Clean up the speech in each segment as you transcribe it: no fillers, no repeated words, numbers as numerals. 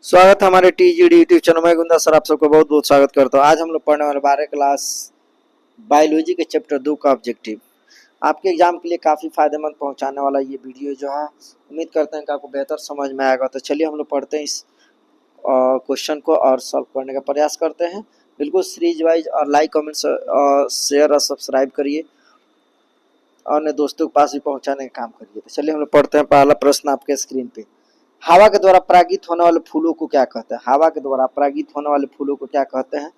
स्वागत है हमारे टीजीडी यूट्यूब चैनल में। गुंदा सर आप सबको बहुत बहुत स्वागत करता हूँ। आज हम लोग पढ़ने वाले 12 क्लास बायोलॉजी के चैप्टर 2 का ऑब्जेक्टिव आपके एग्जाम के लिए काफ़ी फायदेमंद पहुंचाने वाला ये वीडियो जो है, उम्मीद करते हैं कि आपको बेहतर समझ में आएगा। तो चलिए हम लोग पढ़ते हैं इस क्वेश्चन को और सॉल्व करने का प्रयास करते हैं। बिल्कुल सीरीज वाइज और लाइक कमेंट शेयर और सब्सक्राइब करिए और अपने दोस्तों के पास भी पहुँचाने का काम करिए। तो चलिए हम लोग पढ़ते हैं। पहला प्रश्न आपके स्क्रीन पे, हवा के द्वारा परागित होने वाले फूलों को क्या कहते हैं? हवा के द्वारा परागित होने वाले फूलों को क्या कहते हैं?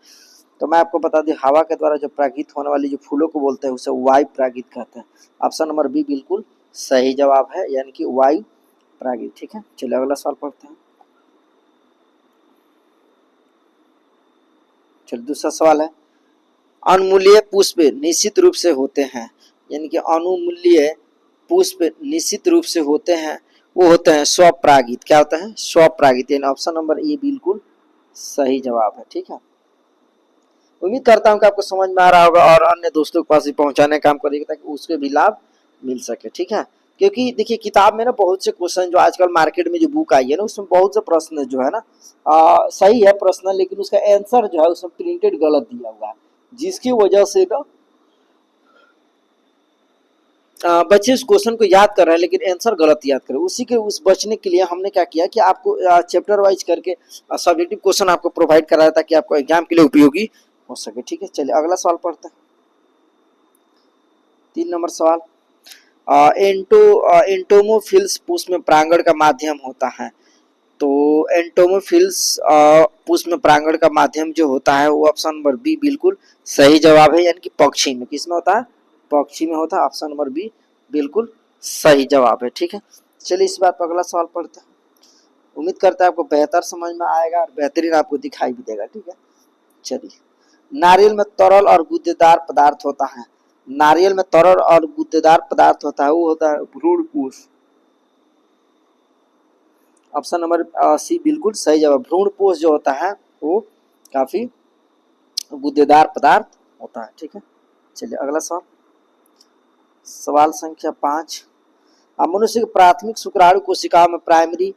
तो मैं आपको बता दूं, हवा के द्वारा जो परागित होने वाली जो फूलों को बोलते हैं उसे वायु परागित कहते हैं। ऑप्शन नंबर बी बिल्कुल सही जवाब है, यानी कि वायु परागित। ठीक है, चलिए अगला सवाल पढ़ते हैं। चलिए दूसरा सवाल है, अनमूल्य पुष्प निश्चित रूप से होते हैं, यानी कि अनमूल्य पुष्प निश्चित रूप से होते हैं, वो होते हैं स्वपरागित। क्या होता है? स्वपरागित, यानी ऑप्शन नंबर ए बिल्कुल सही जवाब है। ठीक है, उम्मीद करता हूँ कि आपको समझ में आ रहा होगा और अन्य दोस्तों के पास भी पहुंचाने का काम करिएगा ताकि उसके भी लाभ मिल सके। ठीक है, क्योंकि देखिए किताब में ना बहुत से क्वेश्चन जो आजकल मार्केट में जो बुक आई है ना, उसमें बहुत से प्रश्न जो है ना सही है प्रश्न, लेकिन उसका आंसर जो है उसमें प्रिंटेड गलत दिया हुआ है, जिसकी वजह से ना बच्चे उस क्वेश्चन को याद कर रहे हैं लेकिन आंसर गलत याद कर रहे हैं। उसी के उस बचने के लिए हमने क्या किया कि आपको चैप्टर वाइज करके सब्जेक्टिव क्वेश्चन आपको प्रोवाइड कराया ताकि आपको एग्जाम के लिए उपयोगी हो सके। ठीक है, चलिए अगला सवाल पढ़ते हैं। 3 नंबर सवाल, एंटोमोफिल्स पुष्प में परागण का माध्यम होता है। तो एंटोमोफिल्स पुष्प में परागण का माध्यम जो होता है वो ऑप्शन नंबर बी बिल्कुल सही जवाब है, यानी कि पक्षी में। किसमें होता है? पक्षी में होता है। ऑप्शन नंबर बी बिल्कुल सही जवाब है। ठीक है, चलिए इस बात पर अगला सवाल पढ़ते हैं। उम्मीद करता है आपको बेहतर समझ में आएगा और बेहतरीन आपको दिखाई भी देगा। ठीक है, चलिए, नारियल में तरल और गुद्देदार पदार्थ होता है। नारियल में तरल और गुद्देदार पदार्थ होता है, वो होता है भ्रूणपोष। ऑप्शन नंबर सी बिल्कुल सही जवाब। भ्रूणपोष जो होता है वो काफी गुद्देदार पदार्थ होता है। ठीक है, चलिए अगला सवाल, सवाल संख्या 5, मनुष्य की प्राथमिक शुक्राणु कोशिकाओं में प्राइमरी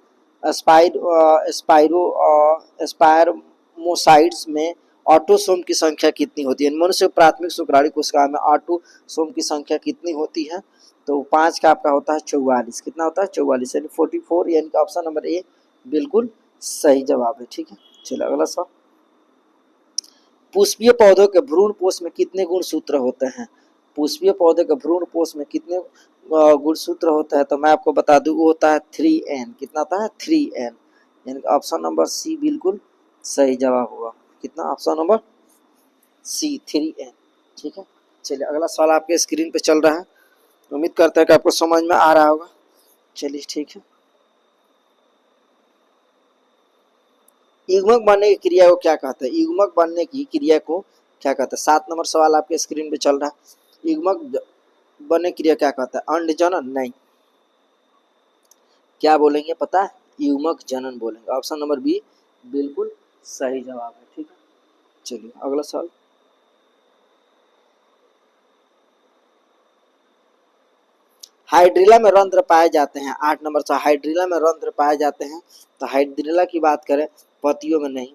स्पायरोमोसाइट्स में ऑटोसोम की संख्या कितनी होती है? मनुष्य की प्राथमिक शुक्राणु कोशिकाओं में ऑटोसोम की संख्या कितनी होती है? तो 5 का आपका होता है 44। कितना होता है? 44, यानी 44, यानी कि ऑप्शन नंबर ए बिल्कुल सही जवाब है। ठीक है, चलिए अगला सवाल, पुष्पीय पौधों के भ्रूणपोष में कितने गुणसूत्र होते हैं? पुष्पीय पौधे के भ्रूणपोष में कितने गुणसूत्र होता है? तो मैं आपको बता दूं, वो होता है 3n। कितना होता है? 3n, यानी ऑप्शन नंबर सी बिल्कुल सही जवाब होगा। कितना? Option number C 3n। ठीक है, चलिए अगला सवाल आपके स्क्रीन पे चल रहा है, उम्मीद करते हैं कि आपको समझ में आ रहा होगा। चलिए ठीक है, युग्मक बनने की क्रिया को क्या कहते हैं? युग्मक बनने की क्रिया को क्या कहते हैं? 7 नंबर सवाल आपके स्क्रीन पे चल रहा है। युग्मक बनने की क्रिया क्या कहता है? अंड जनन? नहीं, क्या बोलेंगे पता है? युग्मक जनन बोलेंगे। ऑप्शन नंबर बी बिल्कुल सही जवाब है। ठीक है, चलिए अगला सवाल, हाइड्रिला में रंध्र पाए जाते हैं। 8 नंबर सवाल, हाइड्रिला में रंध्र पाए जाते हैं। तो हाइड्रिला की बात करें, पतियों में नहीं,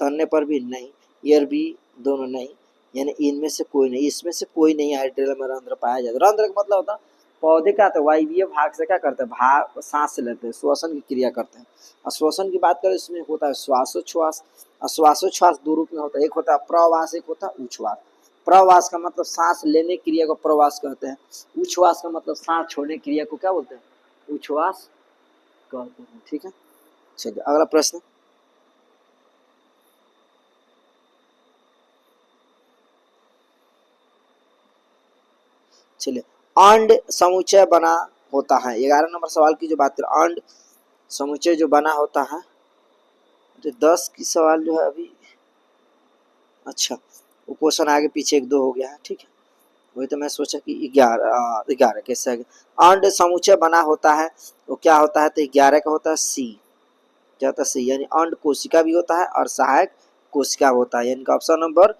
तनने पर भी नहीं, ईयर भी दोनों नहीं, यानी इनमें से कोई नहीं, इसमें से कोई नहीं हाइड्रिला में रंध्र पाया जाता है। रंध्र का मतलब होता है पौधे का, तो वायवीय भाग से क्या करते हैं? भाग सांस से लेते हैं, श्वसन की क्रिया करते हैं। और श्वसन की बात करें, इसमें होता है श्वासोच्छ्वास। और श्वासोच्छ्वास 2 रूप में होता है, एक होता है प्रवास, एक होता है उच्छ्वास। प्रवास का मतलब सांस लेने की क्रिया को प्रवास कहते हैं। उच्छ्वास का मतलब सांस छोड़ने की क्रिया को क्या बोलते हैं? उच्छ्वास कहते हैं। ठीक है, चलिए अगला प्रश्न, चलिए, अंड समुच्चय बना होता है। 11 नंबर सवाल की जो बात करें, अंड समुच्चय जो बना होता है, तो 10 की सवाल जो है अभी, अच्छा वो क्वेश्चन आगे पीछे 1-2 हो गया है। ठीक है, वही तो मैं सोचा कि 11 कैसे आगे। अंड समुच्चय बना होता है वो क्या होता है? तो 11 का होता है सी। क्या होता है? सी, यानी अंड कोशिका भी होता है और सहायक कोशिका होता है, यानी कि ऑप्शन नंबर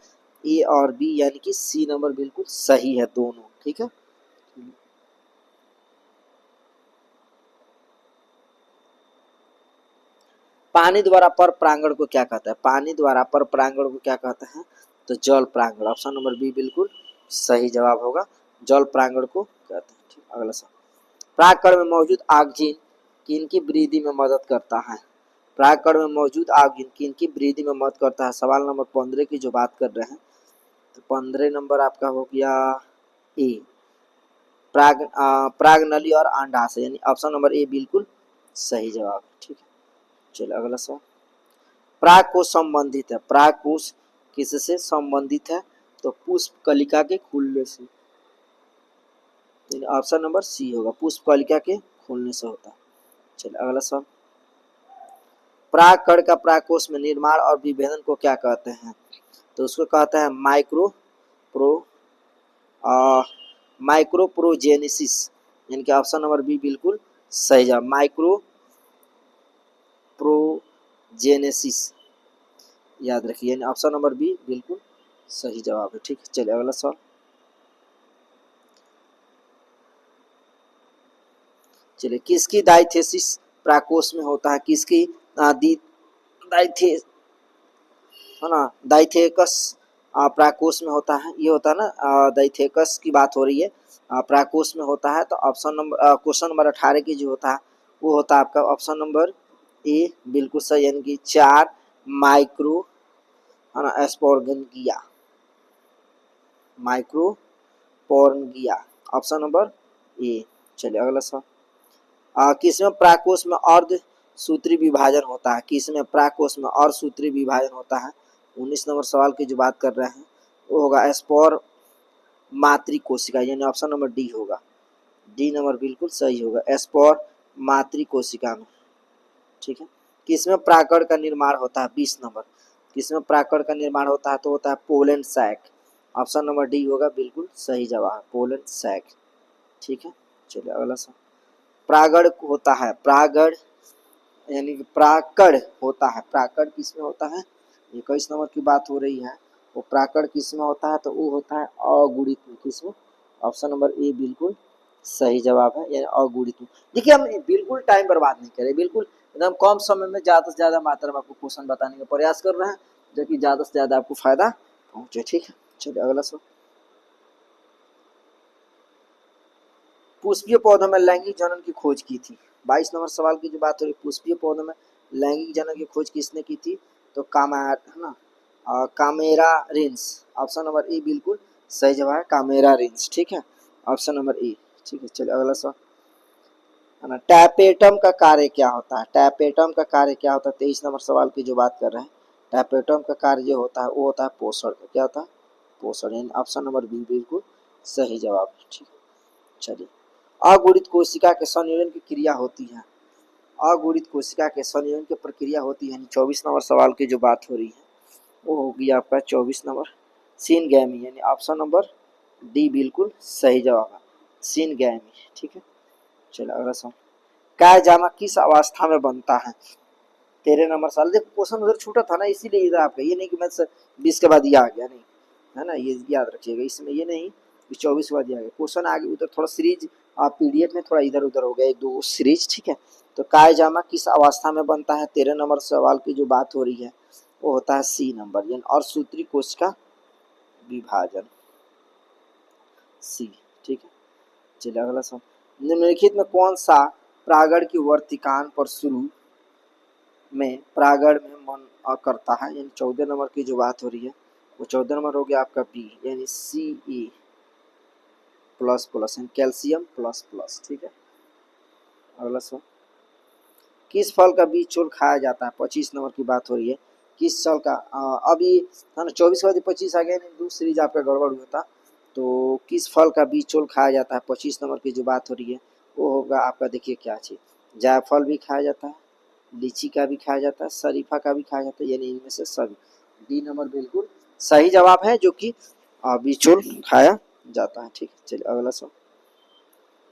ए और बी, यानी कि सी नंबर बिल्कुल सही है दोनों। ठीक है, पानी द्वारा पर प्रांगण को क्या कहता है? पानी द्वारा पर प्रांगण को क्या कहते हैं? तो जल प्रांगण। ऑप्शन नंबर बी बिल्कुल सही जवाब होगा, जल प्रांगण को कहते हैं। ठीक, अगला सवाल, प्राकण में मौजूद ऑक्सीजन किनकी वृद्धि में मदद करता है? प्राकण में मौजूद ऑक्सीजन किनकी वृद्धि में मदद करता है? सवाल नंबर 15 की जो बात कर रहे हैं, तो 15 नंबर आपका हो गया ए, प्रागनली और अंडाशय, यानी ऑप्शन नंबर ए बिल्कुल सही जवाब। ठीक है, चलिए अगला सवाल, प्राग कोश संबंधित है, प्राग कोश किससे संबंधित है? तो पुष्प कलिका के खुलने से, ऑप्शन नंबर सी होगा, पुष्प कलिका के खुलने से होता है। चलिए अगला सवाल, प्राग कण का प्राग कोश में निर्माण और विभेदन को क्या कहते हैं? तो उसको कहता है माइक्रोप्रोजेनेसिस, यानी कि ऑप्शन नंबर बी बिल्कुल सही जवाब, माइक्रोप्रोजेनेसिस, याद रखिए, यानी ऑप्शन नंबर बी बिल्कुल सही जवाब है। ठीक है, चलिए अगला सवाल, चलिए किसकी डाइथेसिस प्राकोश में होता है? किसकी डाइथे है ना, डाइथेकस प्राकोश में होता है, ये होता है ना, डाइथेकस की बात हो रही है, प्राकोश में होता है। तो ऑप्शन नंबर क्वेश्चन नंबर 18 की जो होता है वो होता है आपका ऑप्शन नंबर ए बिल्कुल सही, यानी कि 4 माइक्रो है ना एस्पोर्गनगिया, माइक्रोपोर्नगिया, ऑप्शन नंबर ए। चलिए अगला सवाल, किसमें प्राकोश में अर्ध सूत्री विभाजन होता है? किसमें प्राकोश में अर्ध सूत्री विभाजन होता है? 19 नंबर सवाल की जो बात कर रहे हैं वो होगा स्पोर मातृ कोशिका, यानी ऑप्शन नंबर डी होगा, डी नंबर बिल्कुल सही होगा, स्पोर मातृ कोशिका में। ठीक है, किसमें प्राकण का निर्माण होता है? 20 नंबर, किसमें प्राकण का निर्माण होता है? तो होता है pollen sac, option number D होगा बिल्कुल सही जवाब, पोलन सैक। ठीक है, चलिए अगला सवाल, प्रागण होता है, प्रागण यानी कि प्राकड़ होता है, प्राकड़ किसमें होता है? 21 नंबर की बात हो रही है, वो प्राकड़ किसमें होता है? तो वो होता है अगुणित में, किसमें? ऑप्शन नंबर ए बिल्कुल सही जवाब है, यानी अगुणित में। देखिए हम बिल्कुल टाइम बर्बाद नहीं करें, बिल्कुल एकदम कम समय में ज़्यादा से ज़्यादा मात्रा में आपको क्वेश्चन बताने का प्रयास कर रहे हैं, जो कि ज़्यादा से ज़्यादा आपको फायदा पहुँचे। ठीक है, चलिए अगला सवाल, पुष्पीय पौधों में लैंगिक जनन की खोज की थी? 22 नंबर सवाल की जो बात हो रही है, पुष्पीय पौधों में लैंगिक जनन की खोज किसने की थी? तो कामेरा रिंस, ऑप्शन नंबर ए बिल्कुल सही जवाब है, कामेरा रिंस। ठीक है, ऑप्शन नंबर ए। ठीक है, चलिए अगला सवाल, है ना, टैपेटम का कार्य क्या होता है? टैपेटम का कार्य क्या होता है? 23 नंबर सवाल की जो बात कर रहे हैं, टैपेटम का कार्य जो होता है वो होता है पोषण, क्या होता है? पोषण, यानी ऑप्शन नंबर बी बिल्कुल सही जवाब। ठीक है, चलिए अगुणित कोशिका के संयोजन की क्रिया होती है, अगुणित कोशिका के संयोजन की प्रक्रिया होती है, 24 नंबर सवाल की जो बात हो रही है वो होगी आपका 24 नंबर सिनगैमी, यानी ऑप्शन नंबर डी बिल्कुल सही जवाब है, सिनगैमी। ठीक है, चलो अगला सवाल, कायजामा किस अवस्था में बनता है? 13 नंबर सवाल, देखो क्वेश्चन उधर छूटा था ना, इसीलिए इधर आपका ये नहीं कि मैं 20 के बाद ये आ गया, नहीं है ना, ये याद रखिएगा, इसमें ये नहीं 24 के बाद ये आ गया, क्वेश्चन आगे उधर थोड़ा सीरीज पीडीएफ में थोड़ा इधर उधर हो गया, एक दो सीरीज। ठीक है, तो कायजामा किस अवस्था में बनता है? 13 नंबर सवाल की जो बात हो रही है वो होता है सी नंबर, यानी और सूत्री कोश का विभाजन, सी। ठीक है, चलिए अगला सवाल, निम्नलिखित में कौन सा प्रागण की वर्तिकान पर शुरू में प्रागण में मन करता है? यानी 14 नंबर की जो बात हो रही है वो 14 नंबर हो गया आपका बी, यानी सी ई प्लस प्लस, यानी कैल्शियम प्लस प्लस। ठीक है, अगला सवाल, किस फल का बीज चोल खाया जाता है? 25 नंबर की बात हो रही है, किस फल का अभी है ना, 24 के बाद 25 आ गया, नहीं दूसरी सीरीज आपका गड़बड़ हुआ था, तो किस फल का बीज चोल खाया जाता है? 25 नंबर की जो बात हो रही है वो होगा आपका, देखिए क्या चीज़, जायफल भी खाया जाता है, लीची का भी खाया जाता है, शरीफा का भी खाया जाता है, यानी इनमें से सभी, डी नंबर बिल्कुल सही जवाब है, जो कि बिचौल खाया जाता है। ठीक है, चलिए अगला सवाल,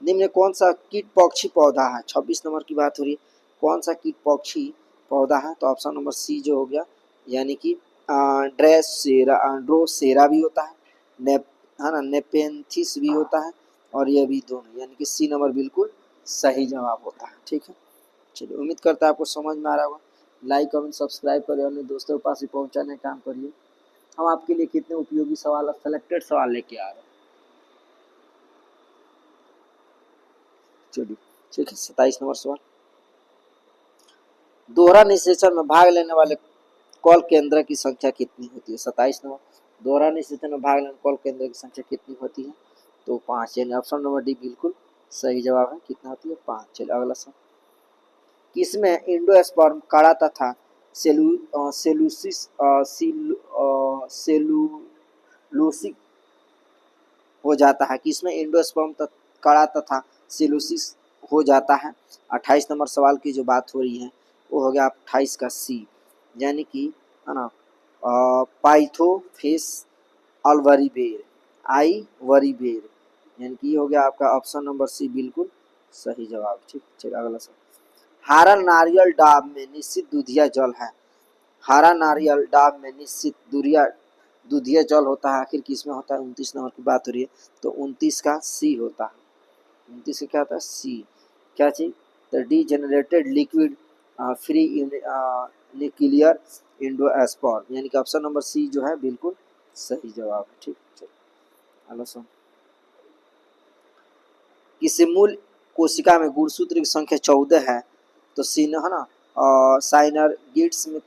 निम्न में कौन सा कीट पक्षी पौधा है? 26 नंबर की बात हो रही है, कौन सा कीट पक्षी पौधा है? तो ऑप्शन नंबर सी जो हो गया, यानी कि ड्रोसेरा भी होता है, नेप है ना, नेपेंथिस भी होता है, और ये भी दोनों, यानी कि सी नंबर बिल्कुल सही जवाब होता है। ठीक है, चलिए उम्मीद करता है आपको समझ में आ रहा होगा। लाइक कमेंट सब्सक्राइब करिए, अपने दोस्तों के पास भी पहुंचाने का काम करिए। हम आपके लिए कितने उपयोगी सवाल, सेलेक्टेड सवाल लेके आ रहे हैं। चलिए ठीक है, 27 नंबर सवाल। दोहरा निषेचन में भाग लेने वाले कॉल केंद्र की संख्या कितनी होती है? 27 नंबर। दोहरा निषेचन में भाग लेने कॉल केंद्र की संख्या कितनी होती है? तो 5, यानी ऑप्शन नंबर डी बिल्कुल सही जवाब है। कितना होती है? 5। चलिए अगला सवाल। किसमें एंडोस्पर्म कड़ा तथा सेलुलोसिक हो जाता है? किसमें एंडोस्पर्म कड़ा तथा सेलुलोसिस हो जाता है? 28 नंबर सवाल की जो बात हो रही है वो हो गया 28 का सी, यानी कि है ना पाइथोफेस अल्वरीबेर आई वरीबेर, यानी कि ये हो गया आपका ऑप्शन नंबर सी बिल्कुल सही जवाब। ठीक, चलिए अगला सवाल। हरा नारियल डाब में निश्चित दूधिया जल है। हरा नारियल डाब में निश्चित दूधिया जल होता है, आखिर किसमें होता है? 29 नंबर की बात हो रही है, तो 29 का सी होता है। 29 का क्या होता है? सी। क्या चीज? तो degenerated liquid free nuclear endosperm, यानी कि ऑप्शन नंबर सी जो है बिल्कुल सही जवाब है। ठीक, चलिए अगला सवाल। किसी मूल कोशिका में गुणसूत्र की संख्या 14 है, तो सीन है ना साइनर गिट्स में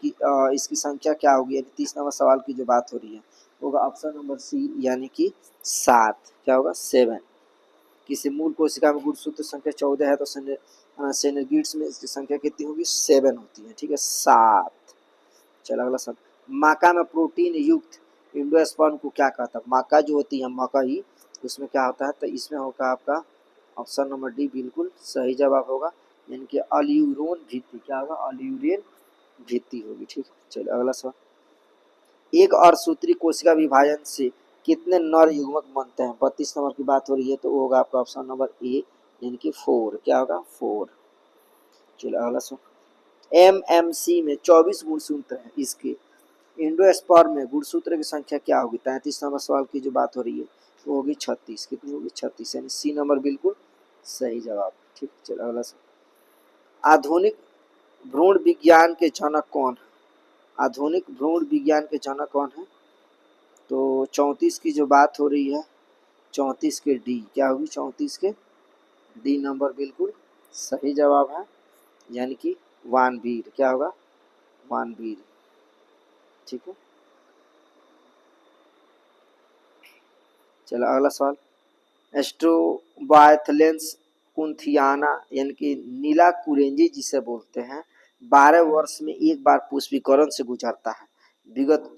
इसकी संख्या क्या होगी? यानी 30 नंबर सवाल की जो बात हो रही है होगा ऑप्शन नंबर सी, यानी कि 7। क्या होगा? 7। किसी मूल कोशिका में गुणसूत्र संख्या 14 है, तो सेनर्गिड्स में इसकी संख्या कितनी होगी? 7 होती है। ठीक है, 7। चलो अगला सवाल। माका में प्रोटीन युक्त एंडोस्पर्म को क्या कहता है? माका जो होती है मकई, उसमें क्या होता है? तो इसमें होगा आपका ऑप्शन नंबर डी बिल्कुल सही जवाब होगा, यानी कि अल्यूरोन भित्ति। क्या होगा? अल्यूरेन भित्ति होगी। ठीक है, चलिए अगला सवाल। एक अर्धसूत्री कोशिका विभाजन से कितने नर युग्मक बनते हैं? 32 नंबर की बात हो रही है, तो वो होगा आपका ऑप्शन नंबर ए, यानी कि 4। क्या होगा? 4। चलिए अगला सवाल। एमएमसी में 24 गुणसूत्र है, इसके एंडोस्पर्म में गुणसूत्र की संख्या क्या होगी? 33 नंबर सवाल की जो बात हो रही है वो होगी 36। कितनी होगी? 36, यानी सी नंबर बिल्कुल सही जवाब। ठीक, चलो अगला सवाल। आधुनिक भ्रूण विज्ञान के जनक कौन है? आधुनिक भ्रूण विज्ञान के जनक कौन है? तो 34 की जो बात हो रही है, 34 के डी। क्या होगी? 34 के डी नंबर बिल्कुल सही जवाब है, यानी कि वानवीर। क्या होगा? वानवीर। ठीक है, चलो अगला सवाल। एस्ट्रोबायथलेंस कुंथियाना, यानी कि नीला कुरेंजी जिसे बोलते हैं, 12 वर्ष में एक बार पुष्पीकरण से गुजरता है। विगत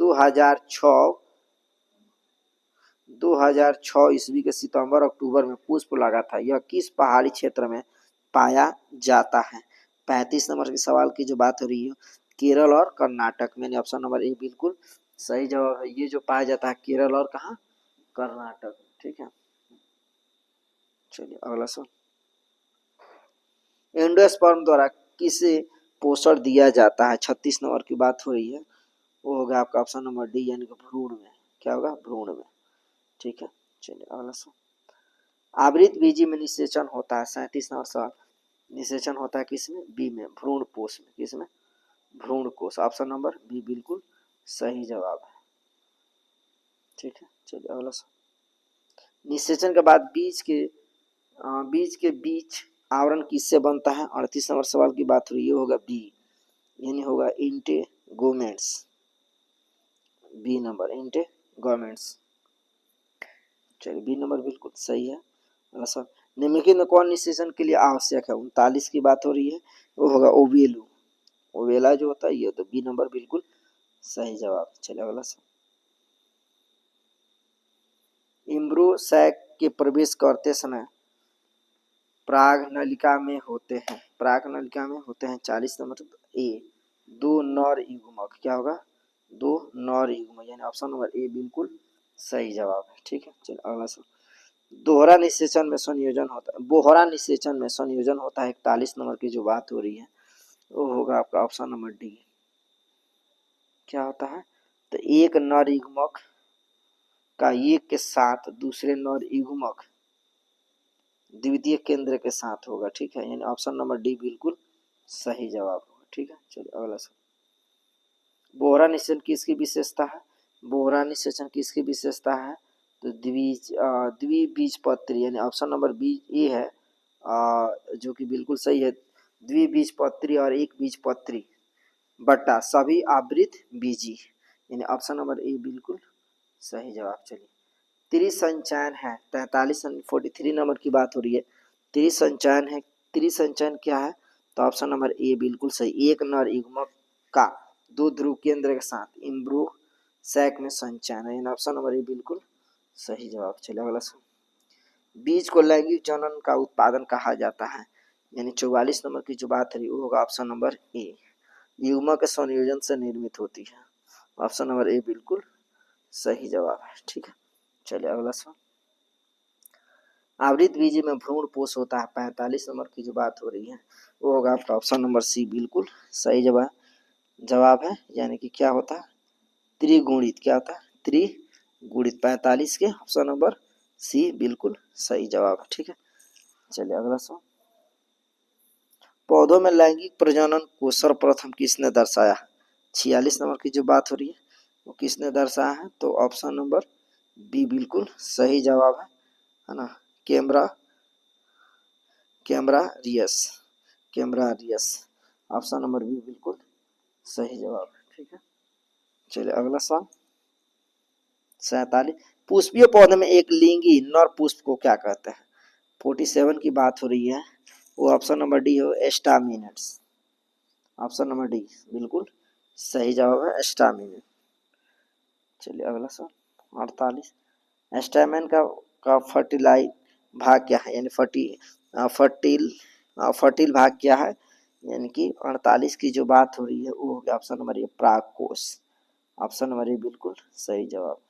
2006 ईस्वी के सितंबर अक्टूबर में पुष्प लगा था। यह किस पहाड़ी क्षेत्र में पाया जाता है? 35 नंबर के सवाल की जो बात हो रही है केरल और कर्नाटक में, ऑप्शन नंबर ए बिल्कुल सही जवाब है। ये जो पाया जाता है केरल और कहाँ? कर्नाटक। ठीक है, चलिए अगला सवाल। एंडोस्पर्म द्वारा किसे पोषण दिया जाता है? 36 नंबर की बात हो रही है, वो होगा आपका ऑप्शन नंबर डी, यानी कि भ्रूण में। क्या होगा? भ्रूण में। ठीक है, चलिए अगला सवाल। आवृत बीजी में निषेचन होता है, 37 नंबर सवाल। निषेचन होता है किसमें? बी में, भ्रूण कोश में। किसमें? भ्रूण कोश। ऑप्शन नंबर बी बिल्कुल सही जवाब है। ठीक है, चलिए अगला सवाल। निषेचन के बाद बीज के बीच आवरण किससे बनता है? 38 नंबर सवाल की बात हुई, ये होगा बी, यानी होगा इंटेगोमेंट्स। B number इंटेगोमेंट्स। चलिए बी नंबर बिल्कुल सही है। अगला सवाल। निम्नलिखित में कौन निषेचन के लिए आवश्यक है? 39 की बात हो रही है, वो होगा ओवेलू। ओवेला जो होता है ये, तो बी नंबर बिल्कुल सही जवाब। चलिए अगला सवाल। इम्ब्रोसैक के प्रवेश करते समय प्रागनलिका में होते हैं, 40 नंबर ए 2 नर युग्मक। क्या होगा? 2 नर युग्मक, यानी ऑप्शन नंबर ए बिल्कुल सही जवाब है। ठीक है, चलिए अगला सवाल। दोहरा निषेचन में संयोजन होता है, बोहरा निषेचन में संयोजन होता है, 41 नंबर की जो बात हो रही है वो होगा आपका ऑप्शन नंबर डी। क्या होता है? तो एक नर युग्मक का एक के साथ दूसरे नर युग्मक द्वितीय केंद्र के साथ होगा। ठीक है, यानी ऑप्शन नंबर डी बिल्कुल सही जवाब होगा। ठीक है, चलिए अगला सवाल। बोहरा निषेचन किसकी विशेषता है? बोहरा निषेचन किसकी विशेषता है? तो द्विबीजपत्री यानी ऑप्शन नंबर बी ए है, जो कि बिल्कुल सही है। द्विबीजपत्री और एक बीजपत्री बट्टा सभी आवृत बीजी, यानी ऑप्शन नंबर ए बिल्कुल सही जवाब। चलिए त्रिसंचयन है 43 43 नंबर की बात हो रही है। त्रिसंचयन है, त्रिसंचयन क्या है? तो ऑप्शन नंबर ए बिल्कुल सही। एक नर युग्मक का दो ध्रुव केंद्र के साथ इम्ब्रू सैक में संचयन है, ऑप्शन नंबर ए बिल्कुल सही जवाब। चलिए अगला सवाल। बीज को लैंगिक जनन का उत्पादन कहा जाता है, यानी 44 नंबर की जो बात है वो होगा ऑप्शन नंबर ए। युग्मक के संयोजन से निर्मित होती है, ऑप्शन नंबर ए बिल्कुल सही जवाब है। ठीक है, चलिए अगला सवाल। आवृत बीजी में भ्रूण पोष होता है, 45 नंबर की जो बात हो रही है वो होगा आपका ऑप्शन नंबर सी बिल्कुल सही जवाब है। यानी कि क्या होता है? त्रिगुणित। क्या होता है? त्रिगुणित। 45 के ऑप्शन नंबर सी बिल्कुल सही जवाब है। ठीक है, चलिए अगला सवाल। पौधों में लैंगिक प्रजनन को सर्वप्रथम किसने दर्शाया? 46 नंबर की जो बात हो रही है वो किसने दर्शाया है? तो ऑप्शन नंबर बी बिल्कुल सही जवाब है ना, कैमरा कैमरारियस। कैमरारियस ऑप्शन नंबर बी बिल्कुल सही जवाब है। ठीक है, चलिए अगला सवाल। 47 पुष्पीय पौधे में एक लिंगी नर पुष्प को क्या कहते हैं? 47 की बात हो रही है वो ऑप्शन नंबर डी हो, एस्टामिनेट्स। ऑप्शन नंबर डी बिल्कुल सही जवाब है, एस्टामिनेट। चलिए अगला सवाल 48 एस्टामिन का फर्टिलाइज भाग क्या है? यानी फर्टिल भाग क्या है? यानी कि 48 की जो बात हो रही है वो होगा ऑप्शन नंबर ए, प्रागकोश। ऑप्शन नंबर ए बिल्कुल सही जवाब।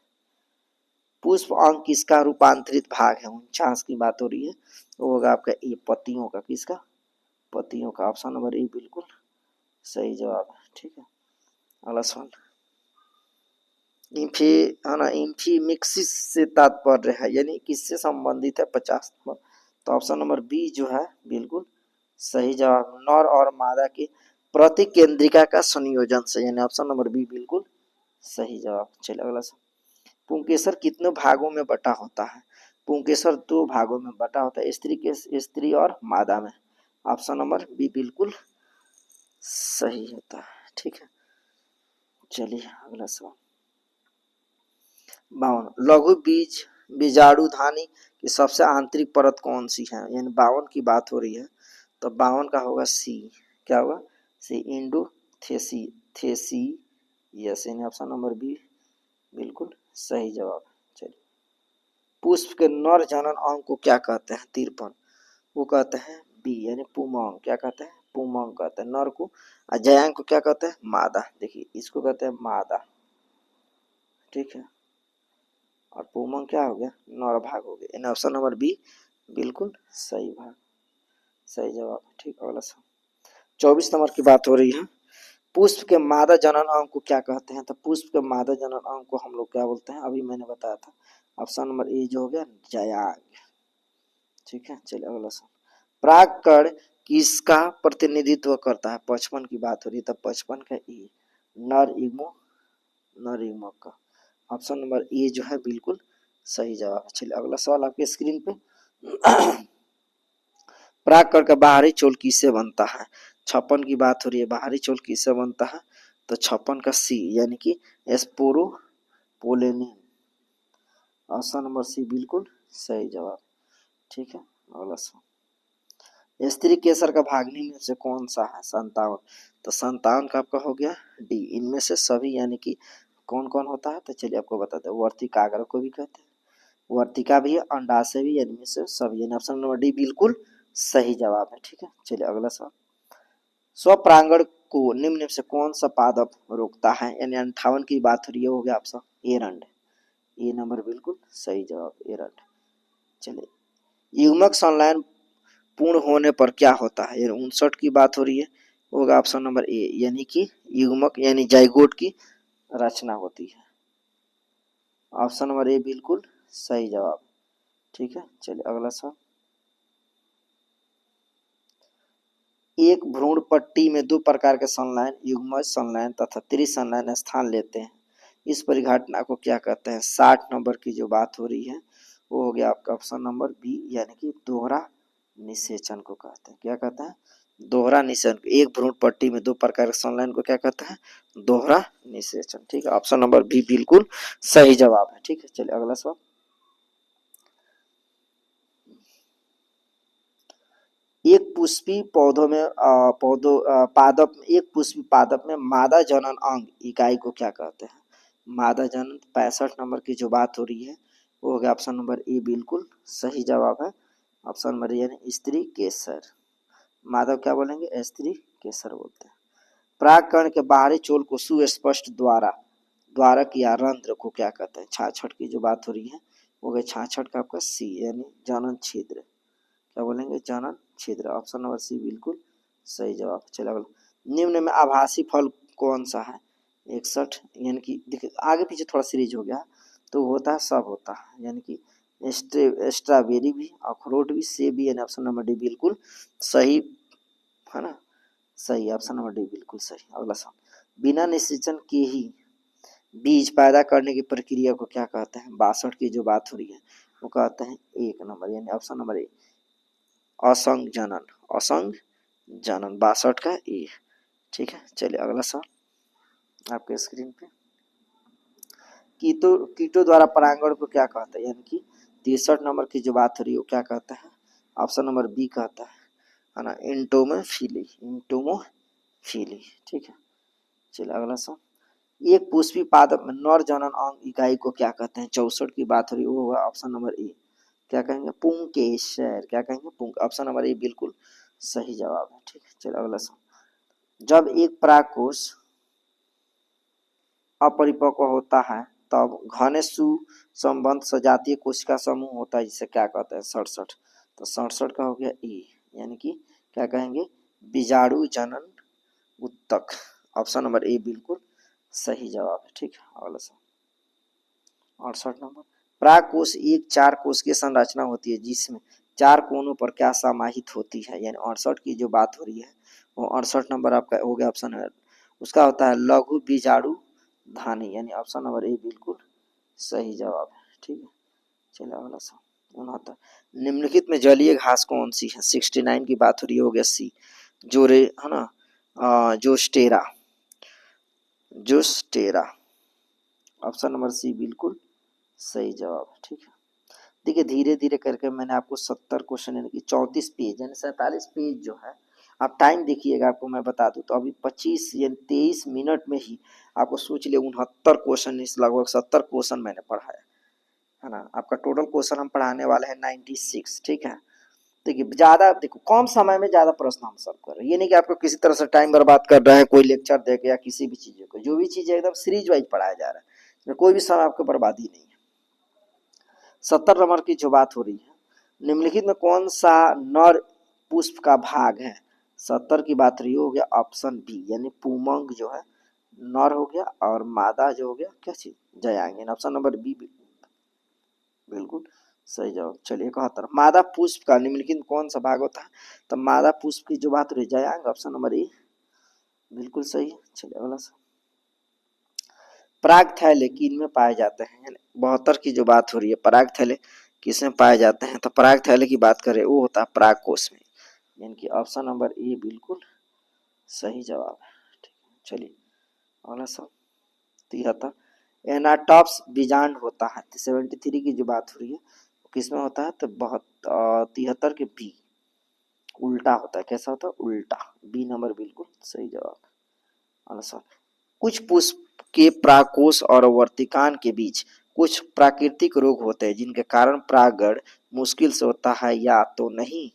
पुष्प अंग किसका रूपांतरित भाग है? 49 की बात हो रही है वो होगा आपका ए, पत्तियों का। किसका? पत्तियों का। ऑप्शन नंबर ए बिल्कुल सही जवाब है। ठीक है, अगला सवाल। इंफीमिक्सिस से तात्पर्य है, यानी किससे संबंधित है? 50 नंबर। तो ऑप्शन नंबर बी जो है बिल्कुल सही जवाब। नर और मादा की प्रतिकेंद्रिका का संयोजन से, यानी ऑप्शन नंबर बी बिल्कुल सही जवाब। चलिए अगला सवाल। पुंकेसर कितने भागों में बटा होता है? पुंकेसर 2 भागों में बटा होता है, स्त्री और मादा में। ऑप्शन नंबर बी बिल्कुल सही होता है। ठीक है, चलिए अगला सवाल। 52 लघु बीजाणुधानी की सबसे आंतरिक परत कौन सी है? यानी 52 की बात हो रही है तो 52 का होगा सी। क्या होगा? सी, इंडोथेसी। यस, यानी ऑप्शन नंबर बी बिल्कुल सही जवाब। चलिए पुष्प के नर जनन अंग को क्या कहते हैं? 53 वो कहते हैं बी, यानी पुमंग। क्या कहते हैं? पुमंग कहते हैं नर को। और जयांग को क्या कहते हैं? मादा। देखिए इसको कहते हैं मादा। ठीक है, और पुमंग क्या हो गया? नर भाग हो गया, ऑप्शन नंबर बी बिल्कुल सही भाग सही जवाब। ठीक, अगला सवाल। 24 नंबर की बात हो रही है। पुष्प के मादा जनन अंग को क्या कहते हैं? तो पुष्प के मादा जनन अंग को हम लोग क्या बोलते हैं? अभी मैंने बताया था, ऑप्शन नंबर ए जो हो गया जयांग। ठीक है, चलिए अगला सवाल। परागकण किसका प्रतिनिधित्व करता है? 55 की बात हो रही है तब 55 का ए, नर युग्मक का। ऑप्शन नंबर ए जो है बिल्कुल सही जवाब। चलिए अगला सवाल आपके स्क्रीन पे। परागकण का बाहरी चोल किससे बनता है? 56 की बात हो रही है, बाहरी चोल किससे बनता है? तो 56 का सी, यानी कि स्पोरोपोलेनिन। ऑप्शन नंबर सी बिल्कुल सही जवाब। ठीक है, अगला सवाल। स्त्री केसर का भाग निम्न में से कौन सा है? 57। तो 57 का आपका हो गया डी, इनमें से सभी। यानी कि कौन कौन होता है? तो चलिए आपको बताते हैं। वर्तिकाग्र को भी कहते हैं, वर्तिका भी है, अंडाशय भी, इनमें से सभी, यानी ऑप्शन नंबर डी बिल्कुल सही जवाब है। ठीक है, चलिए अगला सवाल। स्वपरागण को निम्न में से कौन सा पादप रोकता है? यानी 58 की बात हो रही है, हो गया ऑप्शन एरंड। ए नंबर बिल्कुल सही जवाब, एरंड। चलिए युग्मक संलयन पूर्ण होने पर क्या होता है? 59 की बात हो रही है, होगा ऑप्शन नंबर ए, यानी कि युग्मक यानी जाइगोट की रचना होती है। ऑप्शन नंबर ए बिल्कुल सही जवाब। ठीक है, चलिए अगला सवाल। एक भ्रूण पट्टी में दो प्रकार के संलयन युग्मज संलयन तथा त्रिसंलयन स्थान लेते हैं। इस परिघटना को क्या कहते हैं? 60 नंबर की जो बात हो रही है वो हो गया आपका ऑप्शन नंबर बी, यानी कि दोहरा निषेचन को कहते हैं। क्या कहते हैं? दोहरा निषेचन। एक भ्रूण पट्टी में दो प्रकार के संलयन को क्या कहते हैं? दोहरा निषेचन। ठीक है, ऑप्शन नंबर बी बिल्कुल सही जवाब है। ठीक है, चलिए अगला सवाल। एक पुष्पी पौधों में पादप एक पुष्पी पादप में मादा जनन अंग इकाई को क्या कहते हैं? मादा जनन 65 नंबर की जो बात हो रही है वो हो गया ऑप्शन नंबर ए बिल्कुल सही जवाब है। ऑप्शन नंबर यानी स्त्री केसर। मादा क्या बोलेंगे? स्त्री केसर बोलते हैं। परागकण के बाहरी चोल को सुस्पष्ट द्वारक या रंध्र को क्या कहते हैं? छाछट की जो बात हो रही है वो गए छाछट का आपका सी, यानी जनन छिद्र। क्या बोलेंगे? जनन छिद्र। ऑप्शन नंबर सी बिल्कुल सही जवाब। चलो अगला। निम्न में आभासी फल कौन सा है? 61, यानी कि देखिए आगे पीछे थोड़ा सीरीज हो गया तो होता है सब होता है, यानी कि स्ट्रॉबेरी भी, अखरोट भी, सेब भी, यानी ऑप्शन नंबर डी बिल्कुल सही है ना। सही, ऑप्शन नंबर डी बिल्कुल सही। अगला सवाल। बिना निषेचन के ही बीज पैदा करने की प्रक्रिया को क्या कहते हैं? 62 की जो बात हो रही है वो कहते हैं 1 नंबर, यानी ऑप्शन नंबर ए असंग जनन। असंग जनन 62 का ए। ठीक है, चलिए अगला सवाल आपके स्क्रीन पे। कीटों द्वारा परागण को क्या कहते हैं? यानी कि 63 नंबर की जो बात हो रही है वो क्या कहता है? ऑप्शन नंबर बी कहता है ना, इंटोमोफिली। इंटोमोफिली। ठीक है, चलिए अगला सवाल। एक पुष्पी पादप में नर जनन अंग इकाई को क्या कहते हैं? 64 की बात हो रही है वो होगा ऑप्शन नंबर ए। क्या कहेंगे? पुंकेसर। क्या कहेंगे? पुंक। ऑप्शन नंबर ए बिल्कुल सही जवाब है। ठीक है, चलिए अगला सवाल। जब एक परागकोश अपरिपक्व होता है तब घने सुसंबद्ध सजातीय कोशिका समूह होता है, जिसे क्या कहते हैं? 67। तो 67 का हो गया ई, यानी कि क्या कहेंगे? बीजाणु जनन उत्तक। ऑप्शन नंबर ए बिल्कुल सही जवाब है। ठीक है, अगला सवाल 68 नंबर। परागकोश एक चार कोश की संरचना होती है जिसमें चार कोनों पर क्या समाहित होती है? यानी 68 की जो बात हो रही है वो 68 नंबर आपका हो गया ऑप्शन है, उसका होता है लघु बीजाणु धानी, यानी ऑप्शन नंबर ए बिल्कुल सही जवाब है। ठीक है, चलिए अगला सवाल 69। निम्नलिखित में जलीय घास कौन सी है? 69 की बात हो रही है, हो गया सी, जोरे है ना, Zostera. Zostera, option number C बिल्कुल सही जवाब है। ठीक है, देखिए धीरे धीरे करके मैंने आपको 70 क्वेश्चन, यानी कि 34 पेज यानी 47 पेज जो है, आप टाइम देखिएगा, आपको मैं बता दूं तो अभी 25 यानी 23 मिनट में ही आपको सोच लिए 69 क्वेश्चन, इस लगभग 70 क्वेश्चन मैंने पढ़ाया है ना। आपका टोटल क्वेश्चन हम पढ़ाने वाले हैं 96। ठीक है, देखिए ज्यादा, देखो कम समय में ज्यादा प्रश्न हम सब कर रहे हैं, ये नहीं कि आपको किसी तरह से टाइम बर्बाद कर रहे हैं कोई लेक्चर दे के या किसी भी चीजों को, जो भी चीज है एकदम सीरीज वाइज पढ़ाया जा रहा है, कोई भी समय आपको बर्बादी नहीं है। 70 नंबर की जो बात हो रही है, निम्नलिखित में कौन सा नर पुष्प का भाग है? 70 की बात रही हो गया ऑप्शन बी, यानी पुमंग जो है नर हो गया और मादा जो हो गया क्या चीज? जयांग। ऑप्शन नंबर बी बिल्कुल सही जवाब। चलिए 71। मादा पुष्प का निम्नलिखित कौन सा भाग होता है? तो मादा पुष्प की जो बात रही जयांग, ऑप्शन नंबर ए बिल्कुल सही है। चलिए अगला सा। पराग थैले किन में पाए जाते हैं? 72 की जो बात हो रही है, पराग थैले किसमें पाए जाते हैं? तो पराग थैले की बात करें वो होता है पराग कोश में, यानी कि ऑप्शन नंबर ए बिल्कुल सही जवाब है। ठीक है, चलिए अगला सवाल 73। एनाटॉप्स बीजांड होता है, 73 की जो बात हो रही है किसमें होता है? तो 73 के बी, उल्टा होता है। कैसा होता है? उल्टा। बी नंबर बिल्कुल सही जवाब। अगला सवाल। कुछ पुष्प के परागकोश और वर्तिकान के बीच कुछ प्राकृतिक रोग होते हैं जिनके कारण परागण मुश्किल से होता है या तो नहीं,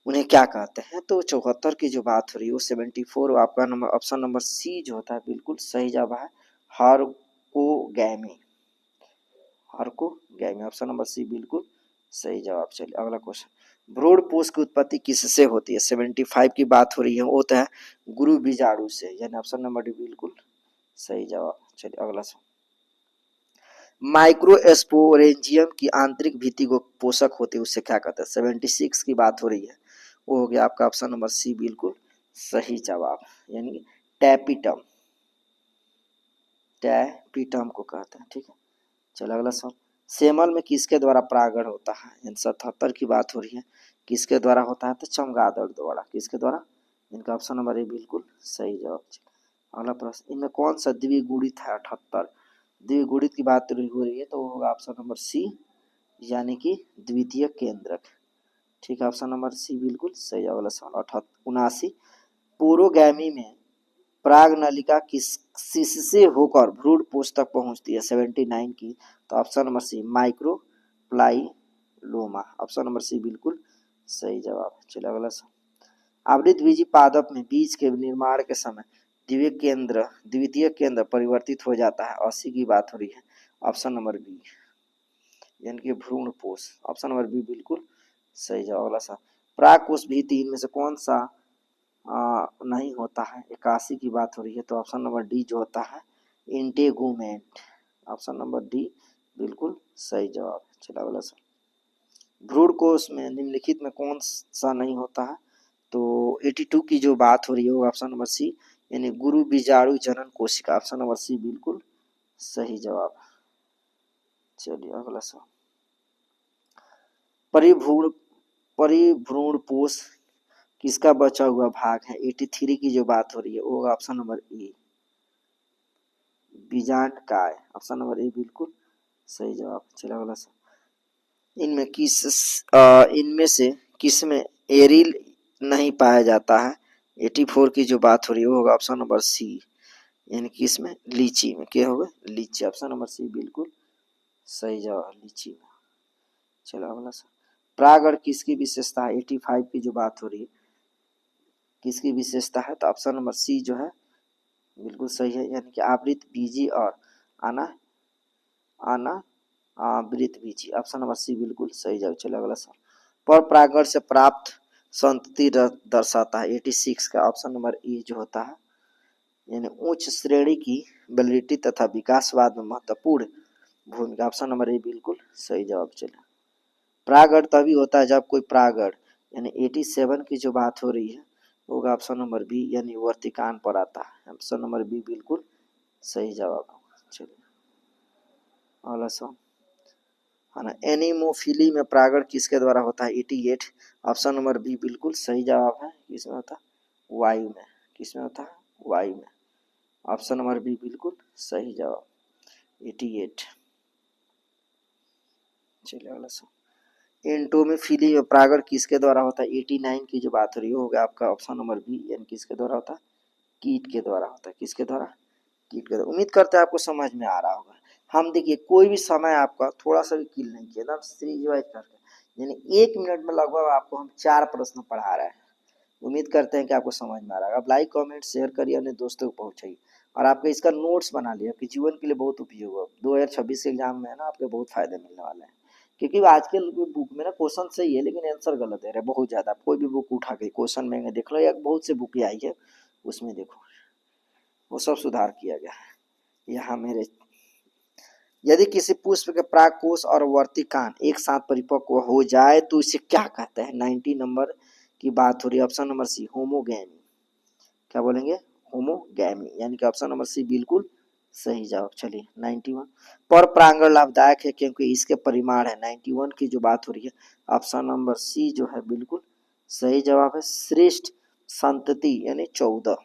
उन्हें क्या कहते हैं? तो 74 की जो बात हो रही है वो 74, आपका नंबर ऑप्शन नंबर सी जो होता है बिल्कुल सही जवाब है, हार्कोगैमी। हार्कोगैमी, ऑप्शन नंबर सी बिल्कुल सही जवाब। चलिए अगला क्वेश्चन। भ्रूण पोष की उत्पत्ति किससे होती है? 75 की बात हो रही है, वो होता है गुरु बीजाणु से, यानी ऑप्शन नंबर डी बिल्कुल सही जवाब। चलिए अगला सवाल। माइक्रोस्पोरेंजियम की आंतरिक भित्ति को पोषक होती है उससे क्या कहते हैं? 76 की बात हो रही है, वो हो गया आपका ऑप्शन नंबर सी बिल्कुल सही जवाब, यानी कि टैपिटम, टैपिटम को कहते हैं। ठीक है, चलो अगला सवाल। सेमल में किसके द्वारा परागण होता है? 77 की बात हो रही है, किसके द्वारा होता है? तो चमगादड़ द्वारा। किसके द्वारा? इनका ऑप्शन नंबर ए बिल्कुल सही जवाब। अगला प्रश्न, इनमें कौन सा द्विगुणित है? 78 द्विगुणित की बात हो रही है तो वो होगा ऑप्शन नंबर सी, यानी कि द्वितीय केंद्रक। ठीक है, ऑप्शन नंबर सी बिल्कुल सही जवाब। अगला सवाल 79, पुरोगैमी में पराग नलिका किससे होकर भ्रूणपोष तक पहुंचती है? 79 की, तो ऑप्शन नंबर सी माइक्रोप्लाइलोमा, ऑप्शन नंबर सी बिल्कुल सही जवाब। चलिए अगला सवाल, आवृतबीजी पादप में बीज के निर्माण के समय द्वितीय केंद्र परिवर्तित हो जाता है। 80 की बात हो रही है, ऑप्शन नंबर बी, यानी कि भ्रूणपोष, ऑप्शन नंबर बी बिल्कुल सही जवाब। अगला सवाल, परागकोश भी तीन में से कौन सा नहीं होता है? 81 की बात हो रही है, तो ऑप्शन नंबर डी जो होता है इंटेगुमेंट, ऑप्शन नंबर डी बिल्कुल सही जवाब। चला अगला सवाल, भ्रूणकोश में निम्नलिखित में कौन सा नहीं होता है? तो 82 की जो बात हो रही है वो ऑप्शन नंबर सी, यानी गुरु बीजाणु जनन कोशिका, ऑप्शन नंबर सी बिल्कुल सही जवाब। चलिए अगला सवाल, परिभ्रूण परिभ्रूणपोष किसका बचा हुआ भाग है? 83 की जो बात हो रही है वो होगा ऑप्शन नंबर ए, बीजांडकाय, ऑप्शन नंबर ए बिल्कुल सही जवाब। चलिए अगला सवाल, इनमें से किस में एरिल नहीं पाया जाता है? 84 की जो बात हो रही है वो होगा ऑप्शन नंबर सी, यानी कि इसमें लीची में क्या होगा? लीची, ऑप्शन नंबर सी बिल्कुल सही जवाब, लीची में। चलो अगला सवाल, परागण किसकी विशेषता है? 85 की जो बात हो रही है किसकी विशेषता है? तो ऑप्शन नंबर सी जो है बिल्कुल सही है, यानी कि आवृत बीजी और अनावृत बीजी, ऑप्शन नंबर सी बिल्कुल सही जवाब। चलो अगला सवाल, पर परागण से प्राप्त संतति दर्शाता है? 86 का ऑप्शन नंबर ए जो होता है, यानी उच्च श्रेणी की वैलिडिटी तथा विकासवाद में महत्वपूर्ण भूमिका, ऑप्शन नंबर ए बिल्कुल सही जवाब। चले, परागण तभी होता है जब कोई परागण, यानी 87 की जो बात हो रही है होगा ऑप्शन नंबर बी, यानी वर्तिकान पर आता है, ऑप्शन नंबर बी बिल्कुल सही जवाब। चलिए अगला सवाल, है ना, एनीमोफिली में परागण किसके द्वारा होता है? 88, ऑप्शन नंबर बी बिल्कुल सही जवाब है। किसमें होता है? वायु में। किसमें होता है? वायु में, ऑप्शन नंबर बी बिल्कुल सही जवाब, 88। चलिए अगला सवाल, एंटोमोफिली में परागण किसके द्वारा होता है? 89 की जो बात हो रही है होगा आपका ऑप्शन नंबर बी, यानी किसके द्वारा होता है? कीट के द्वारा होता है। किसके द्वारा? कीट के द्वारा। उम्मीद करते हैं आपको समझ में आ रहा होगा। हम देखिए कोई भी समय आपका थोड़ा सा भी किल नहीं किया, एकदम सीरीज वाइज करके, यानी 1 मिनट में लगभग आपको हम 4 प्रश्न पढ़ा रहे हैं। उम्मीद करते हैं कि आपको समझ में आ रहा है। आप लाइक कमेंट शेयर करिए, अपने दोस्तों को पहुंचाइए, और आपके इसका नोट्स बना लिया, आपके जीवन के लिए बहुत उपयोग होगा। 2026 के एग्जाम में है ना आपके बहुत फायदे मिलने वाले हैं, क्योंकि आजकल बुक में ना क्वेश्चन सही है लेकिन आंसर गलत दे रहे हैं बहुत ज्यादा। कोई भी बुक उठा के क्वेश्चन में देख लो, या बहुत से बुक आई है उसमें देखो, वो सब सुधार किया गया है। यहाँ मेरे, यदि किसी पुष्प के परागकोश और वर्तिकान एक साथ परिपक्व हो जाए तो इसे क्या कहते हैं? 90 नंबर की बात हो रही है, ऑप्शन नंबर सी होमोगैमी। क्या बोलेंगे? होमोगैमी, यानी कि ऑप्शन नंबर सी बिल्कुल सही जवाब। चलिए 91, पर परागण लाभदायक है क्योंकि इसके परिमाण है। 91 की जो बात हो रही है, ऑप्शन नंबर सी जो है बिल्कुल सही जवाब है, श्रेष्ठ संतति यानी 14,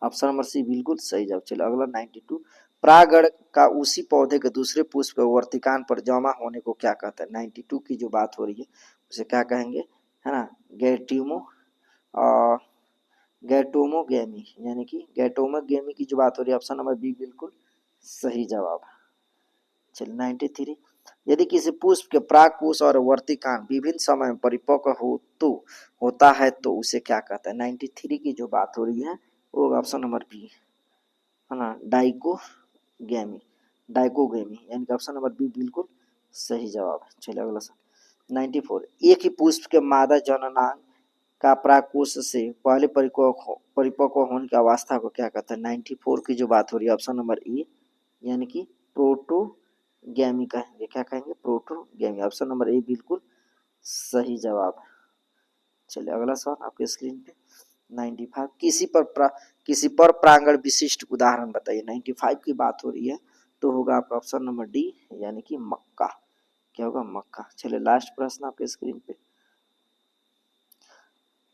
ऑप्शन नंबर सी बिल्कुल सही जवाब। चलो अगला 92, परागण का उसी पौधे के दूसरे पुष्प वर्तिकान पर जमा होने को क्या कहते हैं? 92 की जो बात हो रही है उसे क्या कहेंगे? है ना, गैटोमोगेमी, यानी कि गैटोमोगेमी की जो बात हो रही है, ऑप्शन नंबर बी बिल्कुल सही जवाब। चलिए 93, यदि किसी पुष्प के परागकोश और वर्तिकान विभिन्न समय में परिपक्व होता है तो उसे क्या कहता है? 93 की जो बात हो रही है वो ऑप्शन नंबर बी, है ना, डाइकोगेमी, यानी कि ऑप्शन नंबर बी बिल्कुल सही जवाब है। चलिए अगला सवाल 94, एक ही पुष्प के मादा जननांग का परागकोश से पहले परिपक्व होने की अवस्था को क्या कहते हैं? 94 की जो बात हो रही है, ऑप्शन नंबर ए, यानी कि प्रोटोगैमी कहेंगे। क्या कहेंगे? प्रोटोगैमी, ऑप्शन नंबर ए बिल्कुल सही जवाब। चलिए अगला सवाल आपके स्क्रीन पे 95 किसी पर प्रांगण विशिष्ट उदाहरण बताइए। 95 की बात हो रही है तो होगा आपका ऑप्शन नंबर डी यानी कि मक्का। क्या होगा? मक्का। चलिए लास्ट प्रश्न आपके स्क्रीन पे,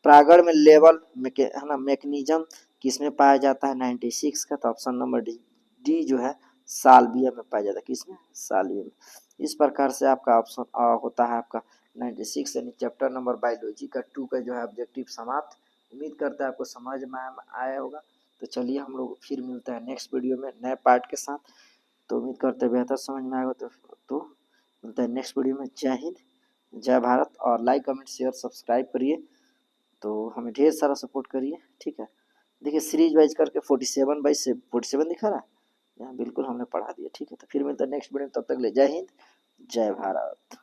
प्रांगण में लेवल है ना मैकेनिज्म किसमें पाया जाता है? 96 का, तो ऑप्शन नंबर डी जो है साल्विया में पाया जाता है। किसमें? साल्विया में। इस प्रकार से आपका ऑप्शन होता है आपका 96 यानी चैप्टर नंबर बायोलॉजी का 2 का जो है ऑब्जेक्टिव समाप्त। उम्मीद करता है आपको समझ में आया होगा। तो चलिए हम लोग फिर मिलते हैं नेक्स्ट वीडियो में नए पार्ट के साथ। तो उम्मीद करते हैं बेहतर समझ में आएगा। तो मिलते हैं नेक्स्ट वीडियो में। जय हिंद, जय भारत, और लाइक कमेंट शेयर सब्सक्राइब करिए। तो हमें ढेर सारा सपोर्ट करिए, ठीक है। देखिए सीरीज वाइज करके 47/47 दिखा रहा है यहाँ, बिल्कुल हमने पढ़ा दिया, ठीक है। तो फिर मिलता है नेक्स्ट वीडियो में, तब तक ले जय हिंद, जय भारत।